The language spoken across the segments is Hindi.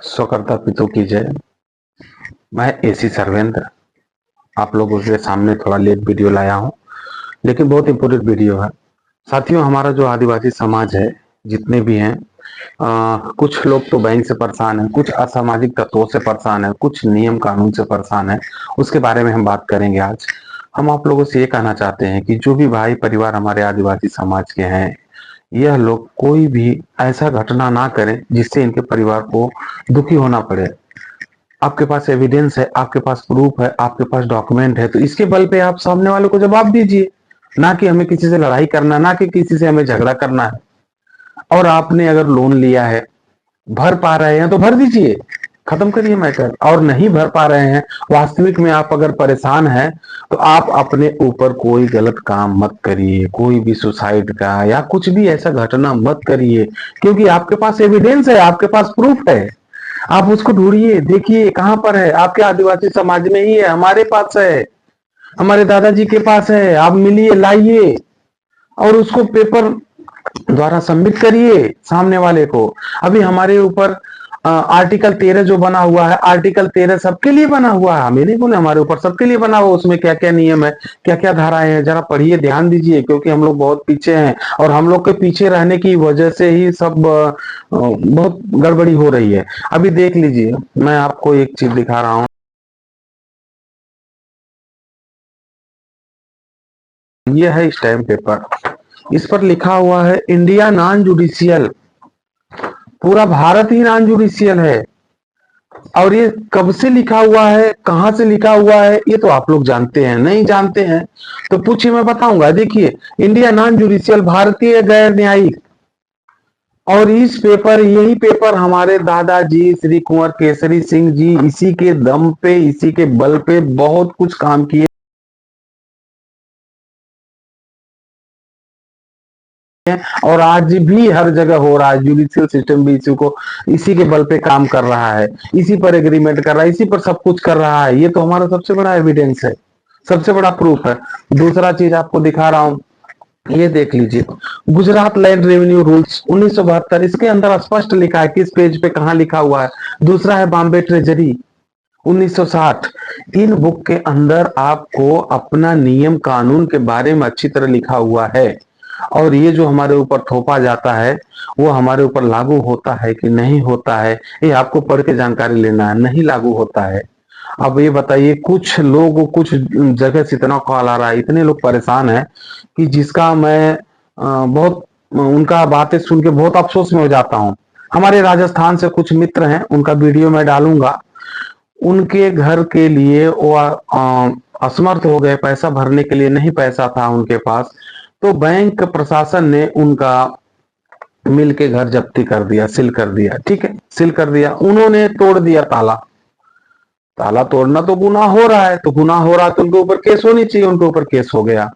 स्वकर्ता पितों की जय। मैं एसी सर्वेंद्र आप लोगों के सामने थोड़ा लेट वीडियो लाया हूँ, लेकिन बहुत इम्पोर्टेंट वीडियो है। साथियों, हमारा जो आदिवासी समाज है, जितने भी हैं, कुछ लोग तो बैंक से परेशान हैं, कुछ असामाजिक तत्वों से परेशान है, कुछ नियम कानून से परेशान है। उसके बारे में हम बात करेंगे आज। हम आप लोगों से ये कहना चाहते हैं कि जो भी भाई परिवार हमारे आदिवासी समाज के हैं, यह लोग कोई भी ऐसा घटना ना करें जिससे इनके परिवार को दुखी होना पड़े। आपके पास एविडेंस है, आपके पास प्रूफ है, आपके पास डॉक्यूमेंट है, तो इसके बल पे आप सामने वाले को जवाब दीजिए। ना कि हमें किसी से लड़ाई करना, ना कि किसी से हमें झगड़ा करना है। और आपने अगर लोन लिया है, भर पा रहे हैं तो भर दीजिए, खत्म करिए मैटर। और नहीं भर पा रहे हैं, वास्तविक में आप अगर परेशान हैं, तो आप अपने ऊपर कोई गलत काम मत करिए, कोई भी सुसाइड का या कुछ भी ऐसा घटना मत करिए, क्योंकि आपके पास एविडेंस है, आपके पास प्रूफ है। आप उसको ढूंढिए, देखिए कहां पर है। आपके आदिवासी समाज में ही है, हमारे पास है, हमारे दादाजी के पास है। आप मिलिए, लाइए और उसको पेपर द्वारा सबमिट करिए सामने वाले को। अभी हमारे ऊपर आर्टिकल 13 जो बना हुआ है, आर्टिकल 13 सबके लिए बना हुआ है। हमें नहीं बोले, हमारे ऊपर सबके लिए बना हुआ। उसमें क्या क्या नियम है, क्या क्या धाराएं हैं, जरा पढ़िए, ध्यान दीजिए, क्योंकि हम लोग बहुत पीछे हैं और हम लोग के पीछे रहने की वजह से ही सब बहुत गड़बड़ी हो रही है। अभी देख लीजिए, मैं आपको एक चीज दिखा रहा हूँ। ये है स्टैम्प पेपर, इस पर लिखा हुआ है इंडिया नॉन जुडिशियल। पूरा भारत ही नॉन जुडिशियल है। और ये कब से लिखा हुआ है, कहां से लिखा हुआ है, ये तो आप लोग जानते हैं। नहीं जानते हैं तो पूछिए, मैं बताऊंगा। देखिए, इंडिया नॉन जुडिशियल, भारतीय गैर न्यायिक। और इस पेपर, यही पेपर हमारे दादाजी श्री कुंवर केसरी सिंह जी इसी के दम पे, इसी के बल पे बहुत कुछ काम किए और आज भी हर जगह हो रहा है। जुडिशियल सिस्टम भी इसी को, इसी के बल पे काम कर रहा है, इसी पर एग्रीमेंट कर रहा है, इसी पर सब कुछ कर रहा है। ये तो हमारा सबसे बड़ा एविडेंस है, सबसे बड़ा प्रूफ है। दूसरा चीज आपको दिखा रहा हूं, ये देख लीजिए, गुजरात लैंड रेवेन्यू रूल्स 1972, इसके अंदर स्पष्ट लिखा है, किस पेज पे कहां लिखा हुआ है। दूसरा है बॉम्बे ट्रेजरी 1960। इन बुक के अंदर आपको अपना नियम कानून के बारे में अच्छी तरह लिखा हुआ है। और ये जो हमारे ऊपर थोपा जाता है, वो हमारे ऊपर लागू होता है कि नहीं होता है, ये आपको पढ़ के जानकारी लेना है। नहीं लागू होता है। अब ये बताइए, कुछ लोग, कुछ जगह से इतना कॉल आ रहा है, इतने लोग परेशान हैं कि जिसका मैं बहुत, उनका बातें सुन के बहुत अफसोस में हो जाता हूँ। हमारे राजस्थान से कुछ मित्र हैं, उनका वीडियो मैं डालूंगा। उनके घर के लिए वो असमर्थ हो गए, पैसा भरने के लिए नहीं पैसा था उनके पास, तो बैंक प्रशासन ने उनका मिल के घर जब्ती कर दिया, सील कर दिया। ठीक है, सील कर दिया, उन्होंने तोड़ दिया ताला। ताला तोड़ना तो गुनाह हो रहा है, तो गुनाह हो रहा है तो उनके ऊपर केस होनी चाहिए, उनके ऊपर केस हो गया।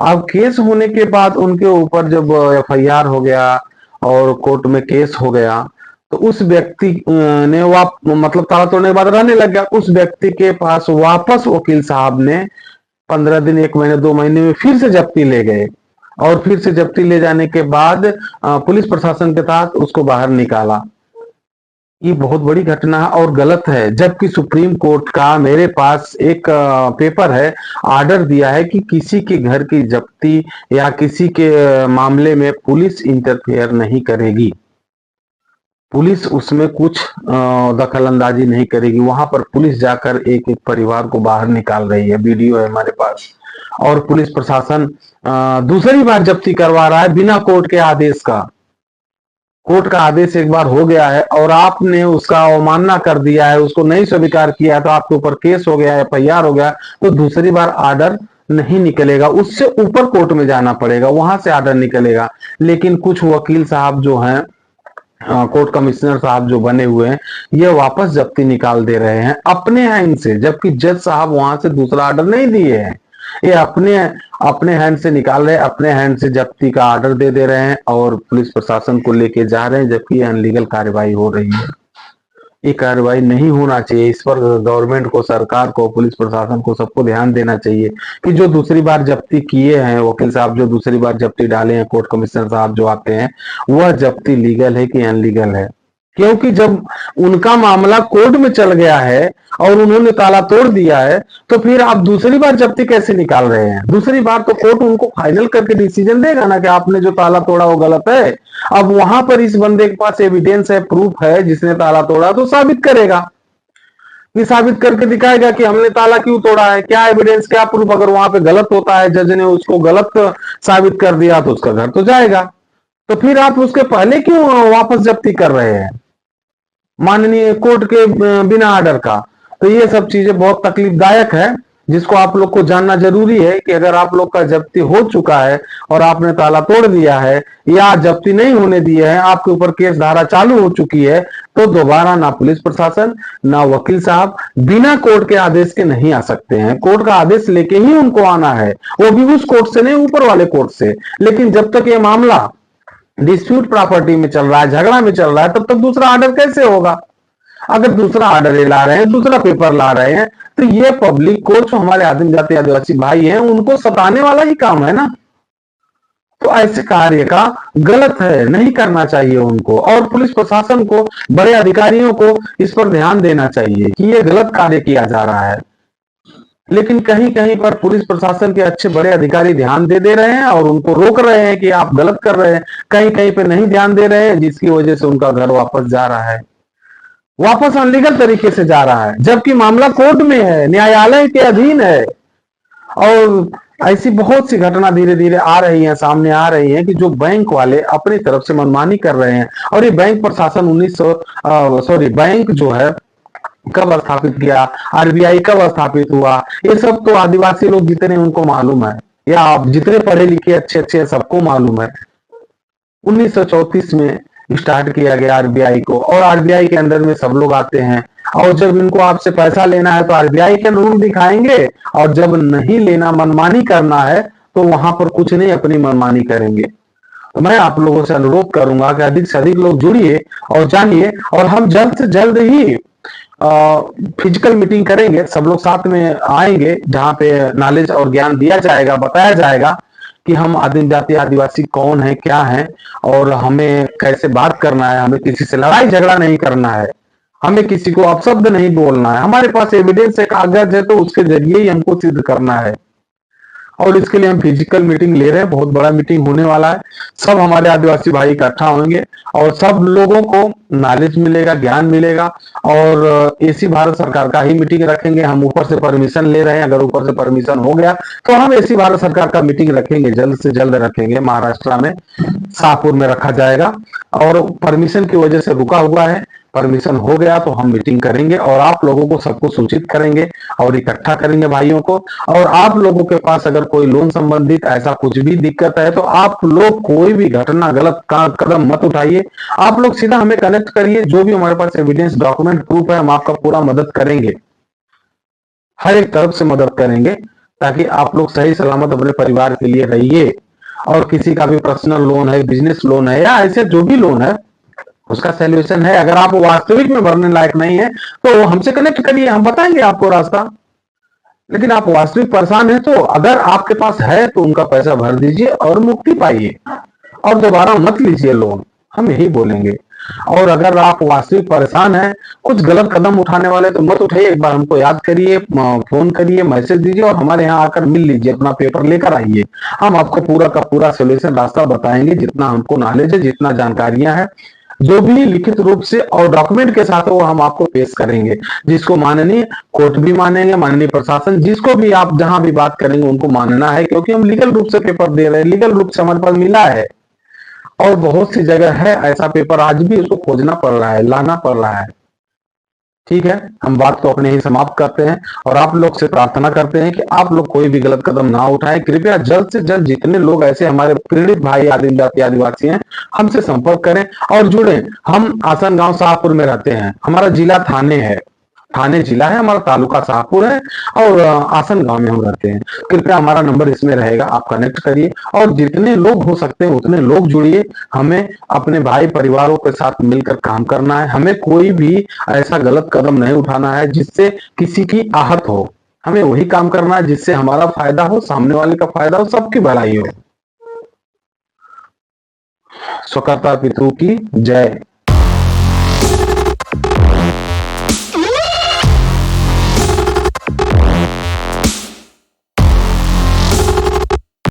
अब केस होने के बाद उनके ऊपर जब एफआईआर हो गया और कोर्ट में केस हो गया, तो उस व्यक्ति ने मतलब ताला तोड़ने के बाद रहने लग गया। उस व्यक्ति के पास वापस वकील साहब ने 15 दिन, 1 महीने, 2 महीने में फिर से जब्ती ले गए। और फिर से जब्ती ले जाने के बाद पुलिस प्रशासन के तहत उसको बाहर निकाला। ये बहुत बड़ी घटना है और गलत है। जबकि सुप्रीम कोर्ट का मेरे पास एक पेपर है, ऑर्डर दिया है कि किसी के घर की जब्ती या किसी के मामले में पुलिस इंटरफेयर नहीं करेगी। पुलिस उसमें कुछ दखल अंदाजी नहीं करेगी। वहां पर पुलिस जाकर एक एक परिवार को बाहर निकाल रही है, वीडियो है हमारे पास। और पुलिस प्रशासन दूसरी बार जब्ती करवा रहा है बिना कोर्ट के आदेश का। कोर्ट का आदेश एक बार हो गया है और आपने उसका अवमानना कर दिया है, उसको नहीं स्वीकार किया है, तो आपके ऊपर केस हो गया है, एफआईआर हो गया, तो दूसरी बार ऑर्डर नहीं निकलेगा, उससे ऊपर कोर्ट में जाना पड़ेगा, वहां से ऑर्डर निकलेगा। लेकिन कुछ वकील साहब जो हैं, कोर्ट कमिश्नर साहब जो बने हुए हैं, ये वापस जब्ती निकाल दे रहे हैं अपने हैंड से, जबकि जज साहब वहां से दूसरा ऑर्डर नहीं दिए हैं। ये अपने अपने हैंड से निकाल रहे हैं, अपने हैंड से जब्ती का ऑर्डर दे रहे हैं और पुलिस प्रशासन को लेके जा रहे हैं, जबकि ये अनलीगल कार्रवाई हो रही है। ये कार्रवाई नहीं होना चाहिए। इस पर गवर्नमेंट को, सरकार को, पुलिस प्रशासन को, सबको ध्यान देना चाहिए कि जो दूसरी बार जब्ती किए हैं वकील साहब, जो दूसरी बार जब्ती डाले हैं, कोर्ट कमिश्नर साहब जो आते हैं, वह जब्ती लीगल है कि अनलीगल है। क्योंकि जब उनका मामला कोर्ट में चल गया है और उन्होंने ताला तोड़ दिया है, तो फिर आप दूसरी बार जब्ती कैसे निकाल रहे हैं? दूसरी बार तो कोर्ट उनको फाइनल करके डिसीजन देगा ना कि आपने जो ताला तोड़ा वो गलत है। अब वहां पर इस बंदे के पास एविडेंस है, प्रूफ है, जिसने ताला तोड़ा तो साबित करेगा, ये साबित करके दिखाएगा कि हमने ताला क्यों तोड़ा है, क्या एविडेंस, क्या प्रूफ। अगर वहां पे गलत होता है, जज ने उसको गलत साबित कर दिया, तो उसका घर तो जाएगा। तो फिर आप उसके पहले क्यों वापस जब्ती कर रहे हैं माननीय कोर्ट के बिना ऑर्डर का? तो ये सब चीजें बहुत तकलीफदायक है, जिसको आप लोग को जानना जरूरी है कि अगर आप लोग का जब्ती हो चुका है और आपने ताला तोड़ दिया है या जब्ती नहीं होने दिया है, आपके ऊपर केस धारा चालू हो चुकी है, तो दोबारा ना पुलिस प्रशासन ना वकील साहब बिना कोर्ट के आदेश के नहीं आ सकते हैं। कोर्ट का आदेश लेके ही उनको आना है, वो भी उस कोर्ट से नहीं, ऊपर वाले कोर्ट से। लेकिन जब तक ये मामला डिस्प्यूट प्रॉपर्टी में चल रहा है, झगड़ा में चल रहा है, तब तक दूसरा ऑर्डर कैसे होगा? अगर दूसरा ऑर्डर ला रहे हैं, दूसरा पेपर ला रहे हैं, तो ये पब्लिक को, जो हमारे आदिम जाति आदिवासी भाई हैं, उनको सताने वाला ही काम है ना। तो ऐसे कार्य का गलत है, नहीं करना चाहिए उनको। और पुलिस प्रशासन को, बड़े अधिकारियों को इस पर ध्यान देना चाहिए कि ये गलत कार्य किया जा रहा है। लेकिन कहीं कहीं पर पुलिस प्रशासन के अच्छे बड़े अधिकारी ध्यान दे रहे हैं और उनको रोक रहे हैं कि आप गलत कर रहे हैं। कहीं कहीं पे नहीं ध्यान दे रहे हैं, जिसकी वजह से उनका घर वापस जा रहा है, वापस अनलीगल तरीके से जा रहा है, जबकि मामला कोर्ट में है, न्यायालय के अधीन है। और ऐसी बहुत सी घटना धीरे धीरे आ रही है, सामने आ रही है कि जो बैंक वाले अपनी तरफ से मनमानी कर रहे हैं। और ये बैंक प्रशासन 1900 बैंक जो है कब स्थापित किया, आरबीआई कब स्थापित हुआ, ये सब तो आदिवासी लोग जितने उनको मालूम है, या आप जितने पढ़े लिखे अच्छे अच्छे सबको मालूम है। 1934 में स्टार्ट किया गया आरबीआई को, और आरबीआई के अंदर में सब लोग आते हैं। और जब इनको आपसे पैसा लेना है तो आरबीआई के रूल दिखाएंगे, और जब नहीं लेना, मनमानी करना है, तो वहां पर कुछ नहीं, अपनी मनमानी करेंगे। तो मैं आप लोगों से अनुरोध करूंगा कि अधिक से अधिक लोग जुड़िए और जानिए, और हम जल्द से जल्द ही फिजिकल मीटिंग करेंगे, सब लोग साथ में आएंगे, जहां पे नॉलेज और ज्ञान दिया जाएगा, बताया जाएगा कि हम आदिम जाति आदिवासी कौन है, क्या है, और हमें कैसे बात करना है। हमें किसी से लड़ाई झगड़ा नहीं करना है, हमें किसी को अपशब्द नहीं बोलना है। हमारे पास एविडेंस है, कागज है, तो उसके जरिए ही हमको सिद्ध करना है। और इसके लिए हम फिजिकल मीटिंग ले रहे हैं, बहुत बड़ा मीटिंग होने वाला है। सब हमारे आदिवासी भाई इकट्ठा होंगे और सब लोगों को नॉलेज मिलेगा, ज्ञान मिलेगा। और एसी भारत सरकार का ही मीटिंग रखेंगे। हम ऊपर से परमिशन ले रहे हैं, अगर ऊपर से परमिशन हो गया तो हम एसी भारत सरकार का मीटिंग रखेंगे, जल्द से जल्द रखेंगे। महाराष्ट्र में शाहपुर में रखा जाएगा, और परमिशन की वजह से रुका हुआ है। परमिशन हो गया तो हम मीटिंग करेंगे और आप लोगों को सबको सूचित करेंगे और इकट्ठा करेंगे भाइयों को। और आप लोगों के पास अगर कोई लोन संबंधित ऐसा कुछ भी दिक्कत है, तो आप लोग कोई भी घटना, गलत कदम मत उठाइए। आप लोग सीधा हमें कनेक्ट करिए, जो भी हमारे पास एविडेंस, डॉक्यूमेंट, प्रूफ है, हम आपका पूरा मदद करेंगे, हर एक तरफ से मदद करेंगे, ताकि आप लोग सही सलामत अपने परिवार के लिए रहिए। और किसी का भी पर्सनल लोन है, बिजनेस लोन है, या ऐसे जो भी लोन है, उसका सॉल्यूशन है। अगर आप वास्तविक में भरने लायक नहीं है तो हमसे कनेक्ट करिए, हम बताएंगे आपको रास्ता। लेकिन आप वास्तविक परेशान है, तो अगर आपके पास है तो उनका पैसा भर दीजिए और मुक्ति पाइए, और दोबारा मत लीजिए लोन, हम यही बोलेंगे। और अगर आप वास्तविक परेशान है, कुछ गलत कदम उठाने वाले, तो मत उठाइए। एक बार हमको याद करिए, फोन करिए, मैसेज दीजिए, और हमारे यहाँ आकर मिल लीजिए, अपना पेपर लेकर आइए। हम आपको पूरा का पूरा सोल्यूशन, रास्ता बताएंगे, जितना हमको नॉलेज है, जितना जानकारियां है, जो भी लिखित रूप से और डॉक्यूमेंट के साथ, वो हम आपको पेश करेंगे, जिसको माननीय कोर्ट भी मानेंगे, माननीय प्रशासन, जिसको भी आप जहां भी बात करेंगे उनको मानना है। क्योंकि हम लीगल रूप से पेपर दे रहे हैं, लीगल रूप से हमारे पास मिला है। और बहुत सी जगह है ऐसा पेपर, आज भी उसको खोजना पड़ रहा है, लाना पड़ रहा है। ठीक है, हम बात को अपने ही समाप्त करते हैं, और आप लोग से प्रार्थना करते हैं कि आप लोग कोई भी गलत कदम ना उठाएं। कृपया जल्द से जल्द जितने लोग ऐसे हमारे पीड़ित भाई आदिम जाति आदिवासी हैं, हमसे संपर्क करें और जुड़े। हम आसनगांव शाहपुर में रहते हैं, हमारा जिला थाने है, थाने जिला है, हमारा तालुका शाहपुर है, और आसनगांव में हम रहते हैं। कृपया हमारा नंबर इसमें रहेगा, आप कनेक्ट करिए, और जितने लोग हो सकते हैं उतने लोग जुड़िए। हमें अपने भाई परिवारों के साथ मिलकर काम करना है। हमें कोई भी ऐसा गलत कदम नहीं उठाना है जिससे किसी की आहत हो। हमें वही काम करना है जिससे हमारा फायदा हो, सामने वाले का फायदा हो, सबकी भलाई हो। स्वकर्ता पितु की जय।